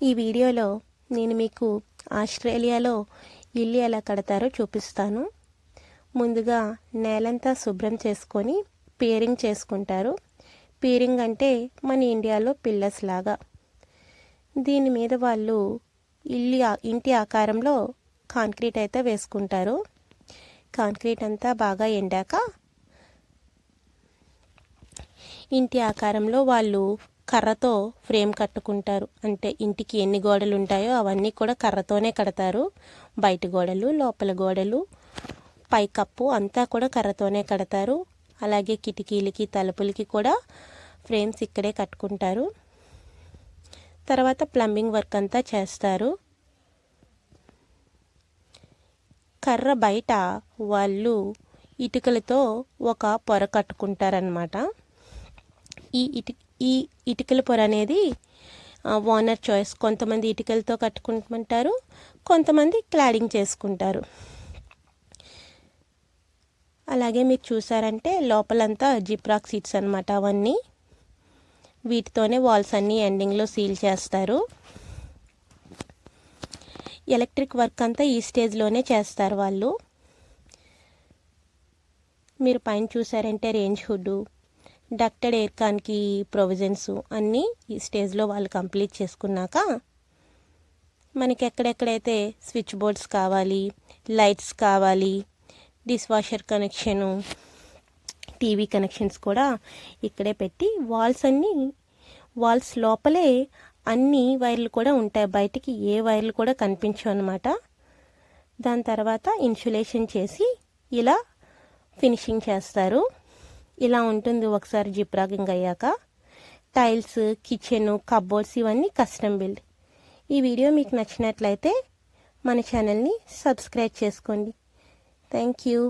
ఈ వీడియోలో నేను మీకు ఆస్ట్రేలియాలో ఇల్లు ఎలా కడతారో చూపిస్తాను. ముందుగా నేలంతా శుభ్రం చేసుకొని పీరింగ్ చేసుకుంటారు. పీరింగ్ అంటే మన ఇండియాలో పిల్లర్స్ లాగా. దీని మీద వాళ్ళు ఇంటి ఆకారంలో కాంక్రీట్ అయితే వేసుకుంటారు. కాంక్రీట్ అంతా బాగా ఎండాక ఇంటి ఆకారంలో వాళ్ళు కర్రతో ఫ్రేమ్ కట్టుకుంటారు. అంటే ఇంటికి ఎన్ని గోడలు ఉంటాయో అవన్నీ కూడా కర్రతోనే కడతారు. బయట గోడలు, లోపల గోడలు, పైకప్పు అంతా కూడా కర్రతోనే కడతారు. అలాగే కిటికీలకి, తలుపులకి కూడా ఫ్రేమ్స్ ఇక్కడే కట్టుకుంటారు. తర్వాత ప్లంబింగ్ వర్క్ అంతా చేస్తారు. కర్ర బయట వాళ్ళు ఇటుకలతో ఒక పొర కట్టుకుంటారనమాట. ఈ ఇటుకల పొర అనేది ఓనర్ చాయిస్. కొంతమంది ఇటుకలతో కట్టుకుంటారు, కొంతమంది క్లాడింగ్ చేసుకుంటారు. అలాగే మీరు చూసారంటే లోపలంతా జిప్రాక్ సీట్స్ అనమాట. అవన్నీ వీటితోనే వాల్స్ అన్నీ ఎండింగ్లో సీల్ చేస్తారు. ఎలక్ట్రిక్ వర్క్ అంతా ఈ స్టేజ్లోనే చేస్తారు వాళ్ళు. మీరు పైన చూసారంటే రేంజ్ హుడ్, డక్టెడ్ ఎయిర్ కాన్కి ప్రొవిజన్స్ అన్నీ ఈ స్టేజ్లో వాళ్ళు కంప్లీట్ చేసుకున్నాక మనకి ఎక్కడెక్కడైతే స్విచ్ బోర్డ్స్ కావాలి, లైట్స్ కావాలి, dish washer connection, TV connections కూడా ఇక్కడే పెట్టి వాల్స్ లోపలే అన్ని వైర్లు కూడా ఉంటాయి. బయటికి ఏ వైర్లు కూడా కనిపించవు అనమాట. దాని తర్వాత ఇన్సులేషన్ చేసి ఇలా ఫినిషింగ్ చేస్తారు. ఇలా ఉంటుంది ఒకసారి జిప్రాగింగ్ అయ్యాక. టైల్స్, కిచెన్, కబోర్డ్స్ ఇవన్నీ కస్టమ్ బిల్డ్. ఈ వీడియో మీకు నచ్చినట్లయితే మన ఛానల్ని సబ్స్క్రైబ్ చేసుకోండి. Thank you.